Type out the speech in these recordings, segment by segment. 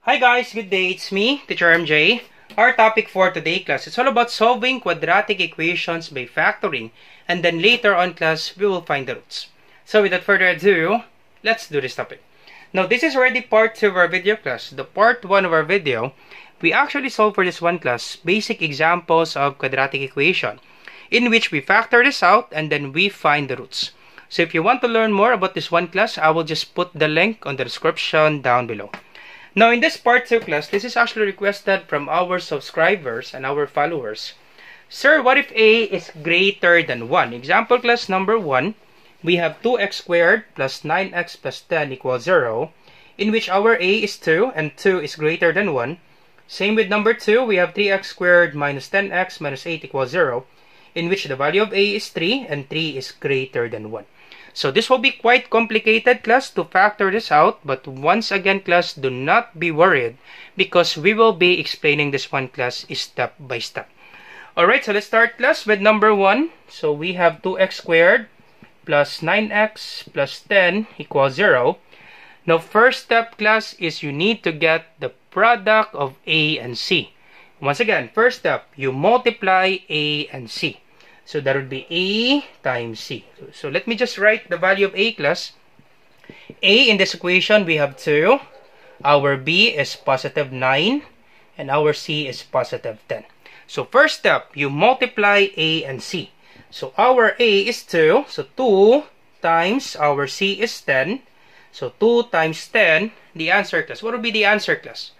Hi guys, good day. It's me, Teacher MJ. Our topic for today class is all about solving quadratic equations by factoring. And then later on class, we will find the roots. So without further ado, let's do this topic. Now this is already part 2 of our video class. The part 1 of our video, we actually solved for this one class basic examples of quadratic equation, in which we factor this out and then we find the roots. So if you want to learn more about this one class, I will just put the link on the description down below. Now in this part 2 class, this is actually requested from our subscribers and our followers. Sir, what if a is greater than 1? Example class number 1, we have 2x squared plus 9x plus 10 equals 0, in which our a is 2 and 2 is greater than 1. Same with number 2, we have 3x squared minus 10x minus 8 equals 0, in which the value of a is 3 and 3 is greater than 1. So this will be quite complicated class to factor this out, but once again class, do not be worried because we will be explaining this one class step by step. Alright, so let's start class with number 1. So we have 2x squared plus 9x plus 10 equals 0. Now first step class is you need to get the product of a and c. Once again, first step, you multiply a and c. So that would be a times c. So let me just write the value of a class. A in this equation, we have 2. Our b is positive 9. And our c is positive 10. So first step, you multiply a and c. So our a is 2. So 2 times our c is 10. So 2 times 10, the answer class. What would be the answer class?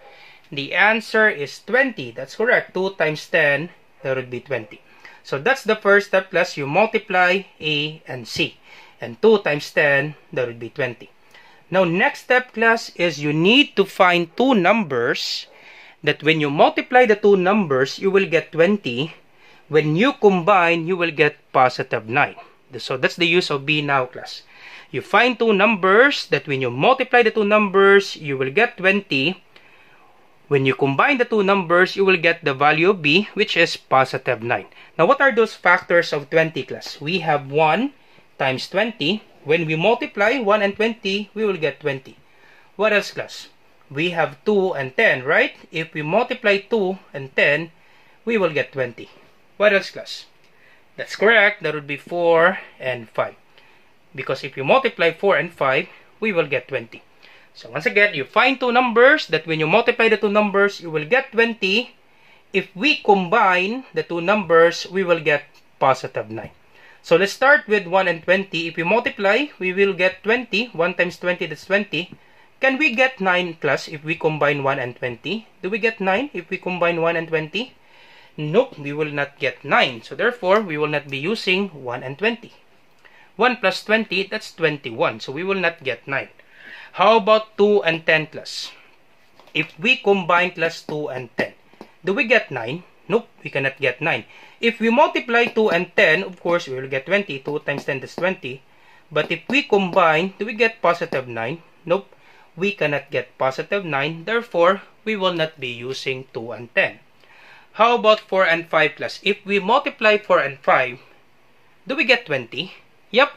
The answer is 20. That's correct. 2 times 10, that would be 20. So that's the first step class. You multiply a and c. And 2 times 10, that would be 20. Now next step class is you need to find two numbers that when you multiply the two numbers, you will get 20. When you combine, you will get positive 9. So that's the use of B now class. You find two numbers that when you multiply the two numbers, you will get 20. When you combine the two numbers, you will get the value of b, which is positive 9. Now, what are those factors of 20 class? We have 1 times 20. When we multiply 1 and 20, we will get 20. What else class? We have 2 and 10, right? If we multiply 2 and 10, we will get 20. What else class? That's correct. That would be 4 and 5. Because if you multiply 4 and 5, we will get 20. So once again, you find two numbers that when you multiply the two numbers, you will get 20. If we combine the two numbers, we will get positive 9. So let's start with 1 and 20. If we multiply, we will get 20. 1 times 20, that's 20. Can we get 9 class if we combine 1 and 20? Do we get 9 if we combine 1 and 20? Nope, we will not get 9. So therefore, we will not be using 1 and 20. 1 plus 20, that's 21. So we will not get 9. How about 2 and 10 class? If we combine class 2 and 10, do we get 9? Nope, we cannot get 9. If we multiply 2 and 10, of course, we will get 20. 2 times 10 is 20. But if we combine, do we get positive 9? Nope, we cannot get positive 9. Therefore, we will not be using 2 and 10. How about 4 and 5 class? If we multiply 4 and 5, do we get 20? Yep,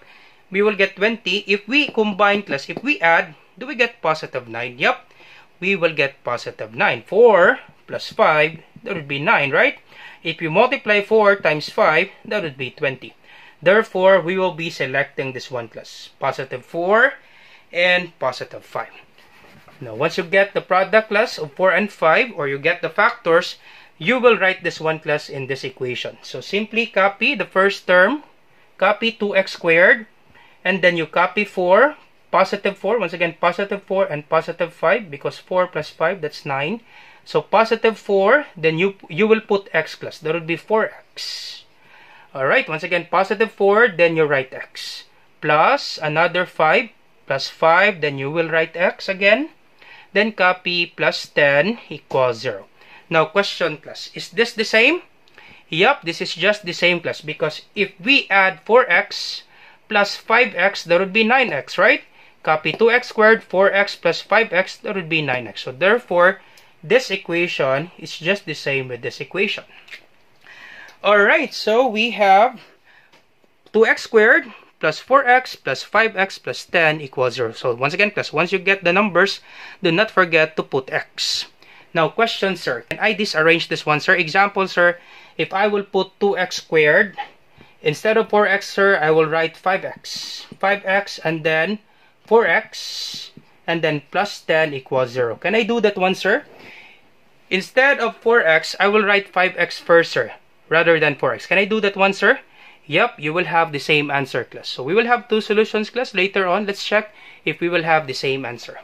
we will get 20. If we combine class, if we add, do we get positive 9? Yep, we will get positive 9. 4 plus 5, that would be 9, right? If you multiply 4 times 5, that would be 20. Therefore, we will be selecting this one class. Positive 4 and positive 5. Now, once you get the product class of 4 and 5, or you get the factors, you will write this one class in this equation. So, simply copy the first term, copy 2x squared, and then you copy 4, positive 4, once again, positive 4 and positive 5, because 4 plus 5, that's 9. So, positive 4, then you will put x class. That would be 4x. Alright, once again, positive 4, then you write x. Plus another 5, plus 5, then you will write x again. Then copy plus 10 equals 0. Now, question class, is this the same? Yup, this is just the same class, because if we add 4x plus 5x, that would be 9x, right? Copy 2x squared, 4x plus 5x, that would be 9x. So therefore, this equation is just the same with this equation. Alright, so we have 2x squared plus 4x plus 5x plus 10 equals 0. So once again, class, once you get the numbers, do not forget to put x. Now, question, sir. Can I disarrange this one, sir? Example, sir, if I will put 2x squared, instead of 4x, sir, I will write 5x. 5x and then 4x and then plus 10 equals 0. Can I do that one, sir? Instead of 4x, I will write 5x first, sir, rather than 4x. Can I do that one, sir? Yep, you will have the same answer, class. So we will have two solutions, class. Later on, let's check if we will have the same answer.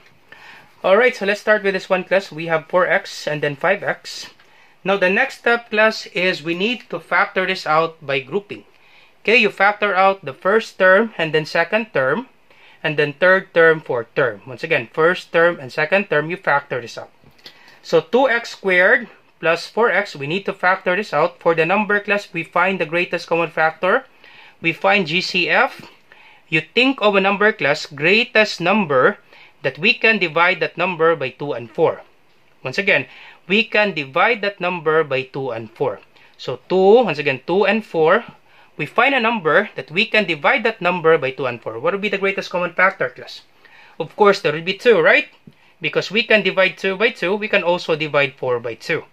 Alright, so let's start with this one, class. We have 4x and then 5x. Now, the next step, class, is we need to factor this out by grouping. Okay, you factor out the first term and then second term, and then third term, fourth term. Once again, first term and second term, you factor this out. So 2x squared plus 4x, we need to factor this out. For the number, class, we find the greatest common factor. We find GCF. You think of a number, class, greatest number that we can divide that number by 2 and 4. Once again, we can divide that number by 2 and 4. So 2, once again, 2 and 4. We find a number that we can divide that number by 2 and 4. What would be the greatest common factor, class? Of course, there would be 2, right? Because we can divide 2 by 2, we can also divide 4 by 2.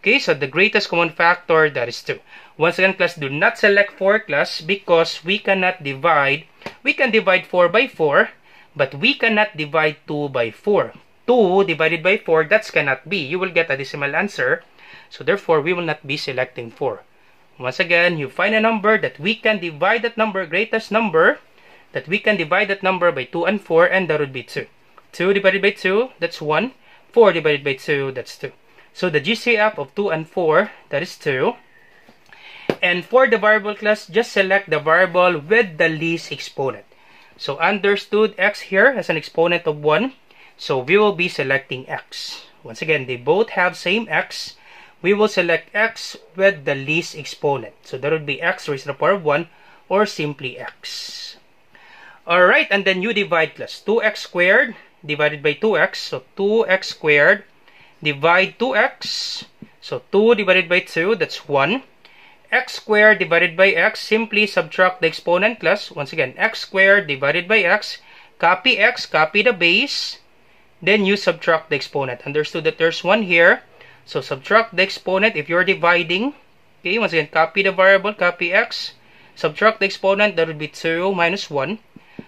Okay, so the greatest common factor, that is 2. Once again, class, do not select 4, class, because we cannot divide. We can divide 4 by 4, but we cannot divide 2 by 4. 2 divided by 4, that cannot be. You will get a decimal answer. So therefore, we will not be selecting 4. Once again, you find a number that we can divide that number, greatest number, that we can divide that number by 2 and 4, and that would be 2. 2 divided by 2, that's 1. 4 divided by 2, that's 2. So the GCF of 2 and 4, that is 2. And for the variable, class, just select the variable with the least exponent. So understood, x here has an exponent of 1. So we will be selecting x. Once again, they both have same x. We will select x with the least exponent. So that would be x raised to the power of 1 or simply x. Alright, and then you divide, class. 2x squared divided by 2x. So 2x squared divide 2x. So 2 divided by 2, that's 1. X squared divided by x, simply subtract the exponent, class. Once again, x squared divided by x, copy x, copy the base, then you subtract the exponent. Understood that there's 1 here, so subtract the exponent if you're dividing. Okay, once again, copy the variable, copy x, subtract the exponent, that would be 2 minus 1.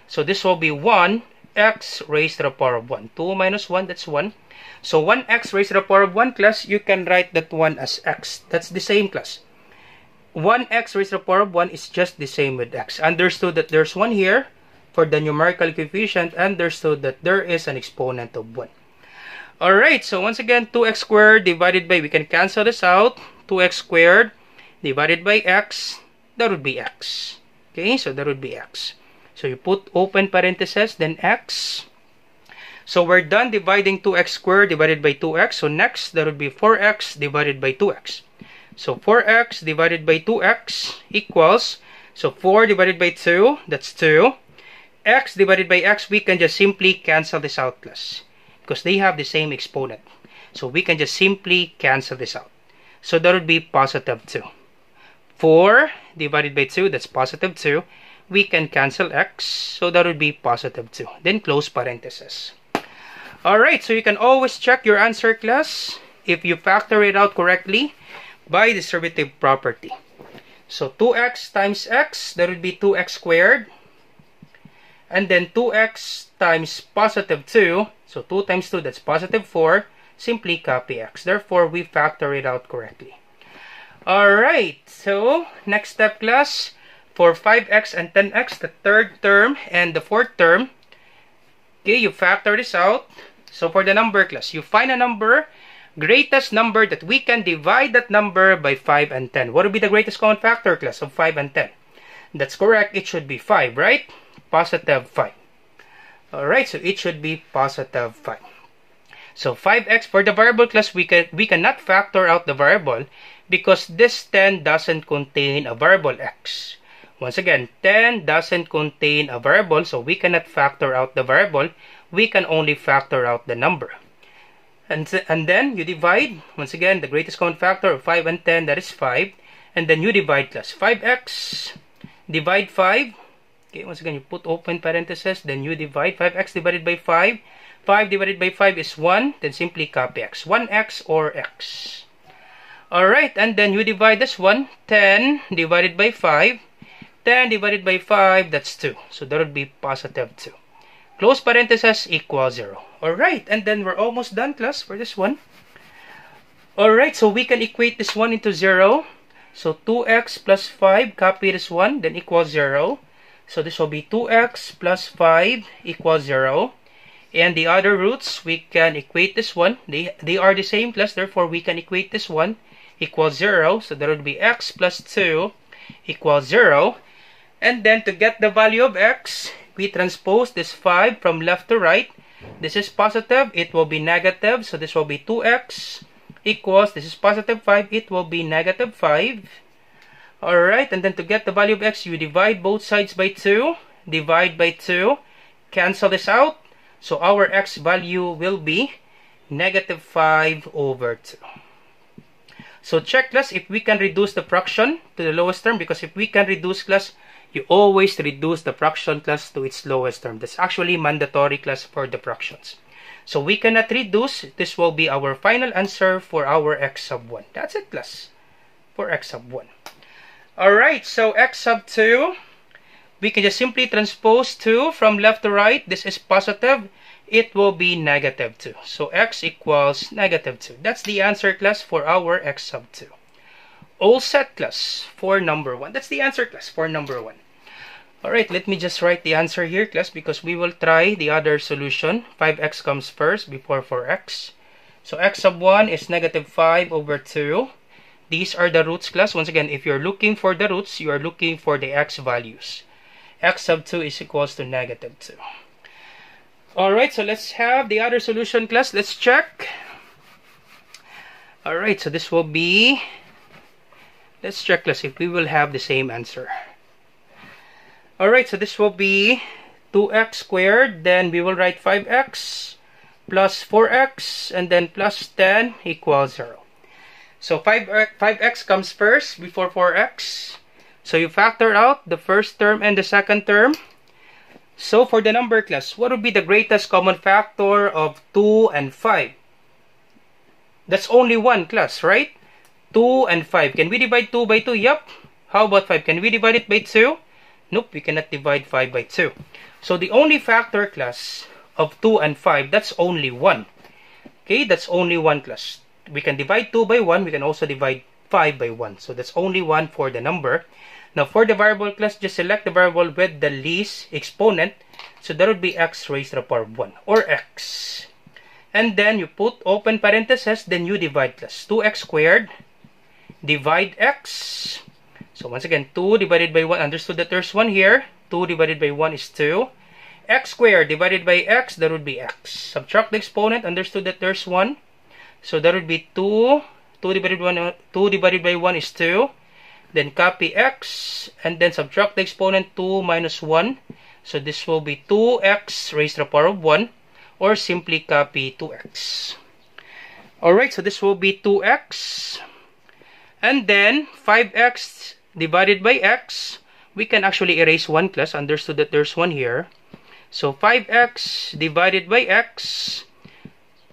So this will be 1 x raised to the power of 1. 2 minus 1, that's 1. So 1x raised to the power of 1, class, you can write that 1 as x. That's the same, class. 1x raised to the power of 1 is just the same with x. Understood that there's 1 here for the numerical coefficient. Understood that there is an exponent of 1. Alright, so once again, 2x squared divided by, we can cancel this out. 2x squared divided by x, that would be x. Okay, so that would be x. So you put open parentheses, then x. So we're done dividing 2x squared divided by 2x. So next, that would be 4x divided by 2x. So 4x divided by 2x equals, so 4 divided by 2, that's 2. X divided by x, we can just simply cancel this out, class, because they have the same exponent. So we can just simply cancel this out. So that would be positive 2. 4 divided by 2, that's positive 2. We can cancel x, so that would be positive 2. Then close parentheses. Alright, so you can always check your answer, class, if you factor it out correctly by distributive property. So 2x times x, that would be 2x squared. And then 2x times positive 2, so 2 times 2, that's positive 4. Simply copy x. Therefore, we factor it out correctly. Alright, so next step, class, for 5x and 10x, the third term and the fourth term, okay, you factor this out. So for the number, class, you find a number, greatest number that we can divide that number by 5 and 10. What would be the greatest common factor, class, of 5 and 10? That's correct. It should be 5, right? Positive 5. Alright, so it should be positive 5. So 5x for the variable, class, we cannot factor out the variable because this 10 doesn't contain a variable x. Once again, 10 doesn't contain a variable, so we cannot factor out the variable. We can only factor out the number. And then you divide, once again, the greatest common factor of 5 and 10, that is 5. And then you divide, class. 5x, divide 5. Okay, once again, you put open parenthesis, then you divide 5x divided by 5. 5 divided by 5 is 1, then simply copy x. 1x or x. Alright, and then you divide this one. 10 divided by 5. 10 divided by 5, that's 2. So that would be positive 2. Close parenthesis equals 0. Alright, and then we're almost done, class, for this one. Alright, so we can equate this one into 0. So 2x plus 5, copy this one, then equals 0. So this will be 2x plus 5 equals 0. And the other roots, we can equate this one. They are the same, class, therefore we can equate this one equals 0. So that would be x plus 2 equals 0. And then to get the value of x, we transpose this 5 from left to right. This is positive, it will be negative. So this will be 2x equals, this is positive 5, it will be negative 5. Alright, and then to get the value of x, you divide both sides by 2. Divide by 2. Cancel this out. So our x value will be negative 5 over 2. So check, class, if we can reduce the fraction to the lowest term, because if we can reduce, class, you always reduce the fraction, class, to its lowest term. That's actually mandatory, class, for the fractions. So we cannot reduce. This will be our final answer for our x sub 1. That's it, class, for x sub 1. Alright, so x sub 2, we can just simply transpose 2 from left to right. This is positive. It will be negative 2. So x equals negative 2. That's the answer, class, for our x sub 2. All set, class, for number 1. That's the answer, class, for number 1. Alright, let me just write the answer here, class, because we will try the other solution. 5x comes first before 4x. So x sub 1 is negative 5 over 2. These are the roots, class. Once again, if you're looking for the roots, you are looking for the x values. X sub 2 is equals to negative 2. Alright, so let's have the other solution, class. Let's check. Alright, so this will be... Let's check, class, if we will have the same answer. Alright, so this will be 2x squared. Then we will write 5x plus 4x and then plus 10 equals 0. So 5x comes first before 4x. So you factor out the first term and the second term. So for the number, class, what would be the greatest common factor of 2 and 5? That's only 1, class, right? 2 and 5. Can we divide 2 by 2? Yup. How about 5? Can we divide it by 2? Nope, we cannot divide 5 by 2. So the only factor, class, of 2 and 5, that's only 1. Okay, that's only 1, class. We can divide 2 by 1. We can also divide 5 by 1. So that's only 1 for the number. Now for the variable, class, just select the variable with the least exponent. So that would be x raised to the power of 1, or x. And then you put open parentheses, then you divide, class. 2x squared divide x. So once again, 2 divided by 1, understood that there's 1 here. 2 divided by 1 is 2. X squared divided by x, that would be x. Subtract the exponent, understood that there's 1. So that would be 2. 2 divided by 1 is 2. Then copy x, and then subtract the exponent. 2 minus 1. So this will be 2x raised to the power of 1, or simply copy 2x. Alright, so this will be 2x. And then 5x divided by x, we can actually erase 1, class. Understood that there's 1 here. So 5x divided by x.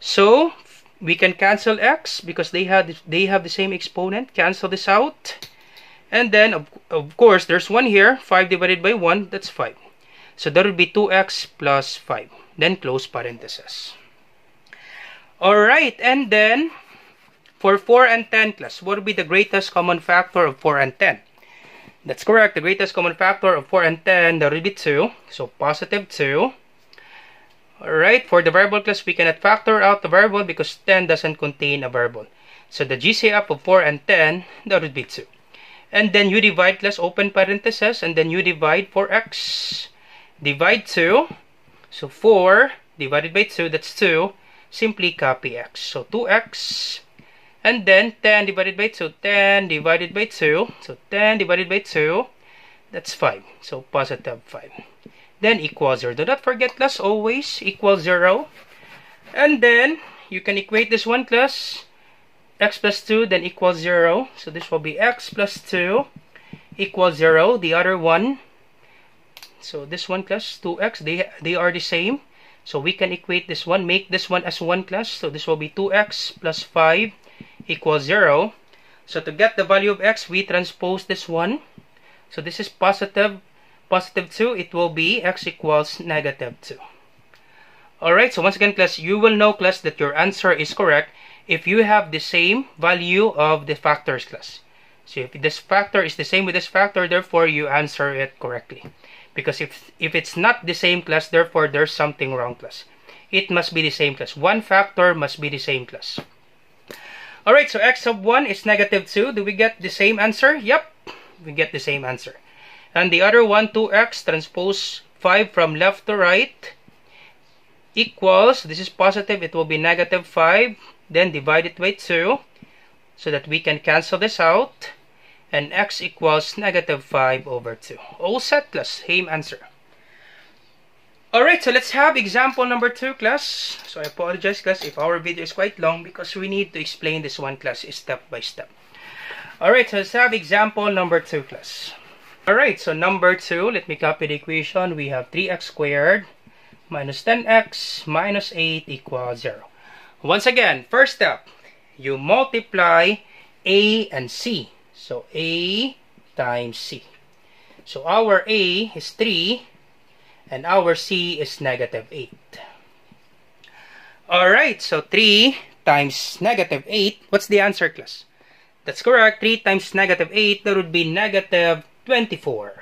So we can cancel x because they have the same exponent. Cancel this out. And then of course there's 1 here. 5 divided by 1, that's 5. So that would be 2x plus 5. Then close parenthesis. Alright, and then for 4 and 10, class, what would be the greatest common factor of 4 and 10? That's correct. The greatest common factor of 4 and 10, that would be 2. So positive 2. Alright, for the variable, class, we cannot factor out the variable because 10 doesn't contain a variable. So the GCF of 4 and 10, that would be 2. And then you divide, class, open parentheses, and then you divide 4x. Divide 2. So 4 divided by 2, that's 2. Simply copy x. So 2x. And then 10 divided by 2. 10 divided by 2. So 10 divided by 2. That's 5. So positive 5. Then equals 0. Do not forget, class, always equals 0. And then you can equate this one, class. X plus 2 then equals 0. So this will be x plus 2 equals 0. The other one, So this one class, 2x, they are the same. So we can equate this one, make this one as 1 class. So this will be 2x plus 5 equals 0. So to get the value of x, we transpose this one. So this is positive 2. It will be x equals negative 2. Alright, so once again class, you will know class that your answer is correct if you have the same value of the factors class. So if this factor is the same with this factor, therefore you answer it correctly. Because if it's not the same class, therefore there's something wrong class. It must be the same class. One factor must be the same class. Alright, so x sub 1 is negative 2. Do we get the same answer? Yep, we get the same answer. And the other one, 2x transpose 5 from left to right, equals, this is positive, it will be negative 5, then divide it by 2, so that we can cancel this out, and x equals negative 5 over 2. All set class, same answer. Alright, so let's have example number 2 class. So I apologize class if our video is quite long because we need to explain this one class step by step. Alright, so let's have example number 2 class. Alright, so number 2, let me copy the equation. We have 3x squared minus 10x minus 8 equals 0. Once again, first step, you multiply a and c. So a times c. So our a is 3 and our c is negative 8. Alright, so 3 times negative 8. What's the answer class? That's correct. 3 times negative 8, that would be negative 24.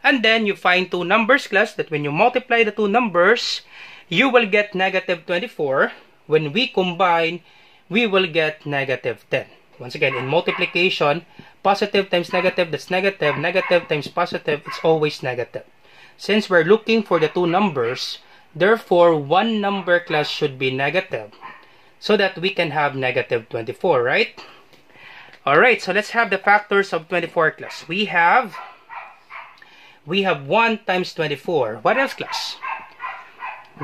And then you find two numbers class that when you multiply the two numbers, you will get negative 24. When we combine, we will get negative 10. Once again, in multiplication, positive times negative, that's negative. Negative times positive, it's always negative. Since we're looking for the two numbers, therefore, one number class should be negative so that we can have negative 24, right? Alright, so let's have the factors of 24 class. We have 1 times 24. What else class?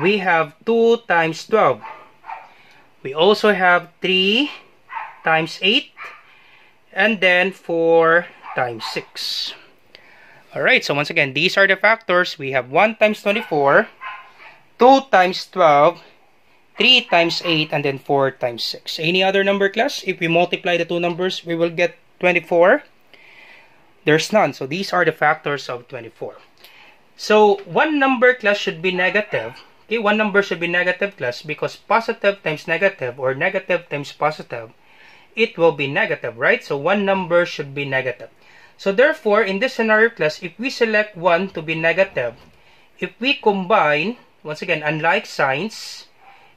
We have 2 times 12. We also have 3 times 8. And then 4 times 6. Alright, so once again, these are the factors. We have 1 times 24, 2 times 12, 3 times 8, and then 4 times 6. Any other number class? If we multiply the two numbers, we will get 24. There's none. So these are the factors of 24. So one number class should be negative. Okay, one number should be negative class because positive times negative or negative times positive, it will be negative, right? So one number should be negative. So therefore, in this scenario class, if we select 1 to be negative, if we combine, once again, unlike signs,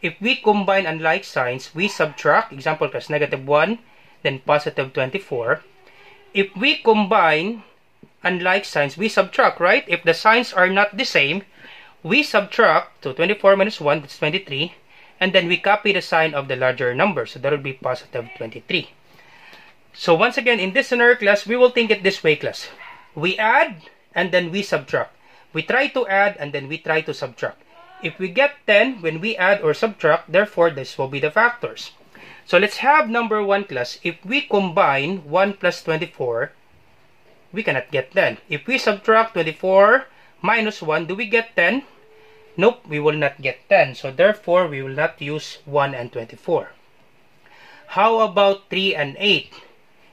if we combine unlike signs, we subtract, example class, negative 1, then positive 24. If we combine unlike signs, we subtract, right? If the signs are not the same, we subtract, so 24 minus 1, that's 23, and then we copy the sign of the larger number, so that would be positive 23. So once again, in this scenario class, we will think it this way class. We add, and then we subtract. We try to add, and then we try to subtract. If we get 10 when we add or subtract, therefore this will be the factors. So let's have number 1 class. If we combine 1 plus 24, we cannot get 10. If we subtract 24 minus 1, do we get 10? Nope, we will not get 10. So therefore, we will not use 1 and 24. How about 3 and 8?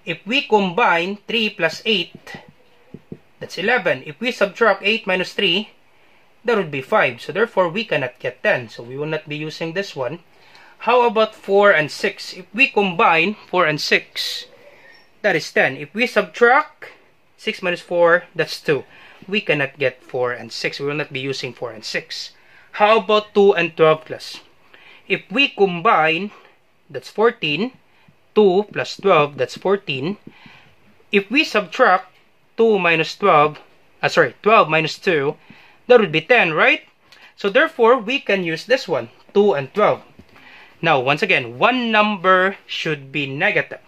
If we combine 3 plus 8, that's 11. If we subtract 8 minus 3, that would be 5. So therefore, we cannot get 10. So we will not be using this one. How about 4 and 6? If we combine 4 and 6, that is 10. If we subtract 6 minus 4, that's 2. We cannot get 4 and 6. We will not be using 4 and 6. How about 2 and 12 class? If we combine, that's 14. 2 plus 12, that's 14. If we subtract 12 minus 2, that would be 10, right? So therefore, we can use this one, 2 and 12. Now, once again, one number should be negative.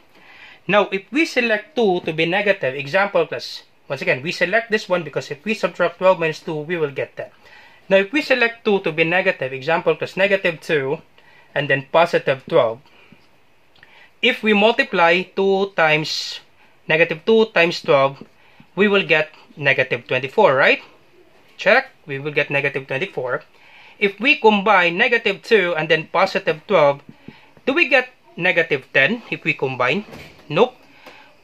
Now, if we select 2 to be negative, example class, once again, we select this one because if we subtract 12 minus 2, we will get 10. Now, if we select 2 to be negative, example class, negative 2, and then positive 12, if we multiply 2 times negative 2 times 12, we will get negative 24, right? check, we will get negative 24. If we combine negative 2 and then positive 12, do we get negative 10 if we combine? Nope.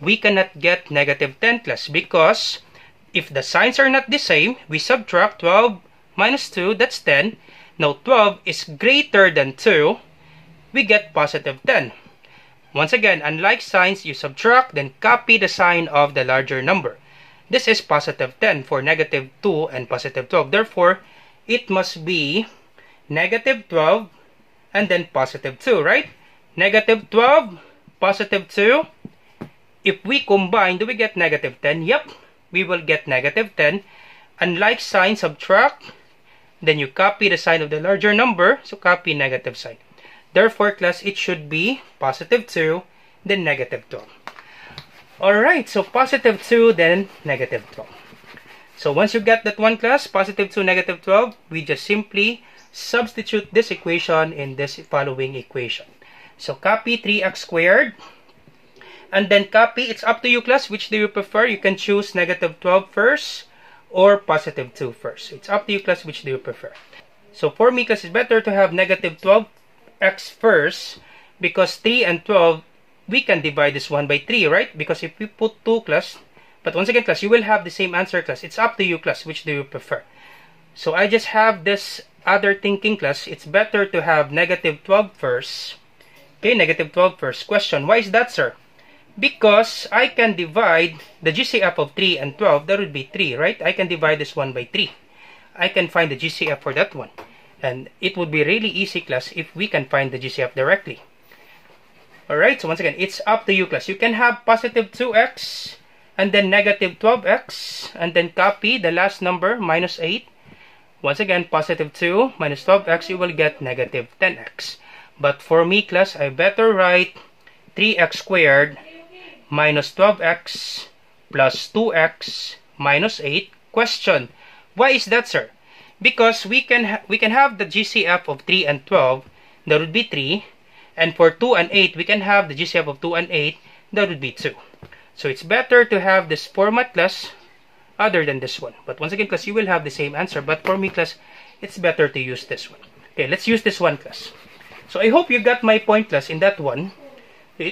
We cannot get negative 10 class, because if the signs are not the same, we subtract 12 minus 2, that's 10. Now 12 is greater than 2, we get positive 10. Once again, unlike signs, you subtract, then copy the sign of the larger number. This is positive 10 for negative 2 and positive 12. Therefore, it must be negative 12 and then positive 2, right? Negative 12, positive 2. If we combine, do we get negative 10? Yep, we will get negative 10. Unlike sign, subtract, then you copy the sign of the larger number, so copy negative sign. Therefore, class, it should be positive 2, then negative 12. Alright, so positive 2, then negative 12. So once you get that one, class, positive 2, negative 12, we just simply substitute this equation in this following equation. So copy 3x squared, and then copy, it's up to you, class, which do you prefer? You can choose negative 12 first or positive 2 first. It's up to you, class, which do you prefer? So for me, class, it's better to have negative 12x first, because 3 and 12, we can divide this 1 by 3, right? Because if we put 2, class, but once again, class, you will have the same answer, class. It's up to you, class, which do you prefer? So I just have this other thinking, class. It's better to have negative 12 first. Okay, negative 12 first. Question, why is that, sir? Because I can divide the GCF of 3 and 12, that would be 3, right? I can divide this 1 by 3. I can find the GCF for that one. And it would be really easy, class, if we can find the GCF directly. Alright, so once again, it's up to you, class. You can have positive 2x and then negative 12x, and then copy the last number, minus 8. Once again, positive 2 minus 12x, you will get negative 10x. But for me, class, I better write 3x squared minus 12x plus 2x minus 8. Question, why is that, sir? Because we can have the GCF of 3 and 12, that would be 3. And for 2 and 8, we can have the GCF of 2 and 8, that would be 2. So it's better to have this format, class, other than this one. But once again, class, you will have the same answer. But for me, class, it's better to use this one. Okay, let's use this one, class. So I hope you got my point, class, in that one.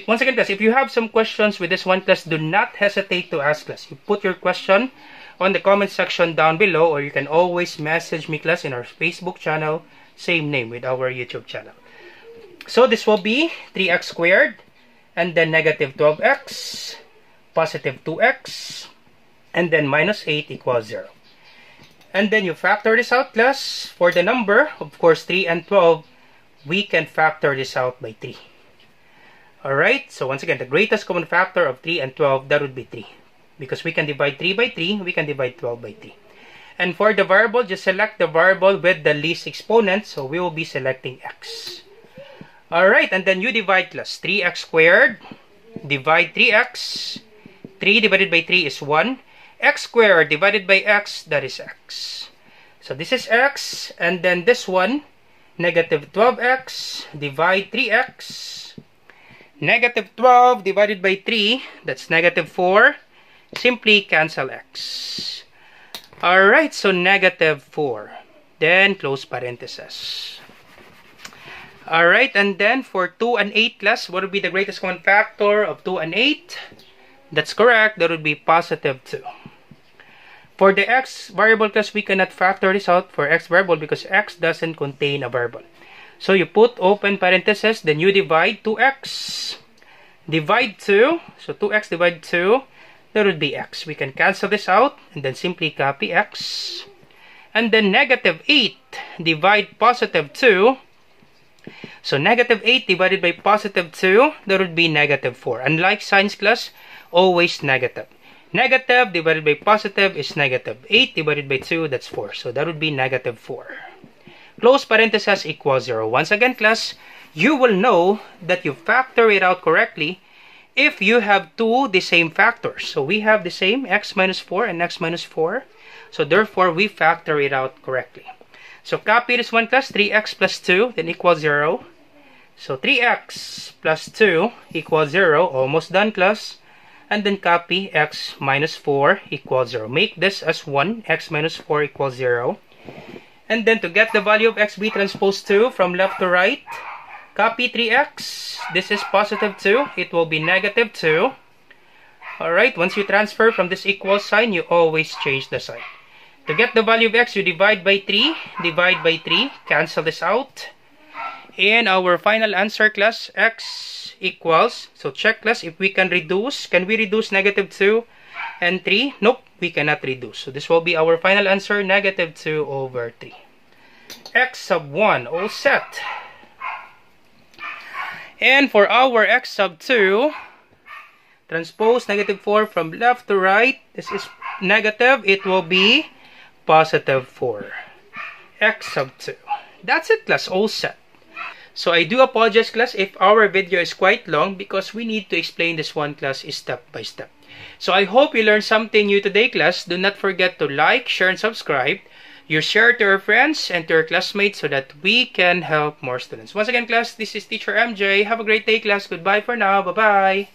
Once again, class, if you have some questions with this one, class, do not hesitate to ask, class. You put your question on the comment section down below, or you can always message me, class, in our Facebook channel, same name with our YouTube channel. So this will be 3x squared, and then negative 12x, positive 2x, and then minus 8 equals 0. And then you factor this out, class. For the number, of course, 3 and 12, we can factor this out by 3. Alright, so once again, the greatest common factor of 3 and 12, that would be 3. Because we can divide 3 by 3, we can divide 12 by 3. And for the variable, just select the variable with the least exponent, so we will be selecting x. Alright, and then you divide, class. 3x squared, divide 3x. 3 divided by 3 is 1. X squared divided by x, that is x. So this is x, and then this one, negative 12x, divide 3x. Negative 12 divided by 3, that's negative 4. Simply cancel x. Alright, so negative 4. Then close parenthesis. Alright, and then for 2 and 8, class, what would be the greatest common factor of 2 and 8? That's correct, that would be positive 2. For the x variable, class, we cannot factor this out for x variable because x doesn't contain a variable. So you put open parenthesis, then you divide 2x. Divide 2, so 2x divided 2, that would be x. We can cancel this out, and then simply copy x. And then negative 8 divide positive 2. So negative 8 divided by positive 2, that would be negative 4. Unlike signs, class, always negative. Negative divided by positive is negative. 8 divided by 2, that's 4. So that would be negative 4. Close parenthesis equals 0. Once again, class, you will know that you factor it out correctly if you have two the same factors. So we have the same x minus 4 and x minus 4. So therefore, we factor it out correctly. So copy this one, class. 3x plus 2 then equals 0. So 3x plus 2 equals 0. Almost done, class. and then copy x minus 4 equals 0. Make this as 1, x minus 4 equals 0. And then to get the value of x b transpose 2 from left to right, copy 3x. This is positive 2. It will be negative 2. Alright, once you transfer from this equal sign, you always change the sign. To get the value of x, you divide by 3. Divide by 3. Cancel this out. And our final answer, class, x equals, so check, class, if we can reduce. Can we reduce negative 2 and 3? Nope, we cannot reduce. So this will be our final answer, negative 2 over 3. X sub 1, all set. And for our x sub 2, transpose negative 4 from left to right. This is negative. It will be positive 4. X sub 2. That's it, class. All set. So I do apologize, class, if our video is quite long because we need to explain this one, class, step by step. So I hope you learned something new today, class. Do not forget to like, share, and subscribe. You share to your friends and to your classmates so that we can help more students. Once again, class, this is Teacher MJ. Have a great day, class. Goodbye for now. Bye-bye.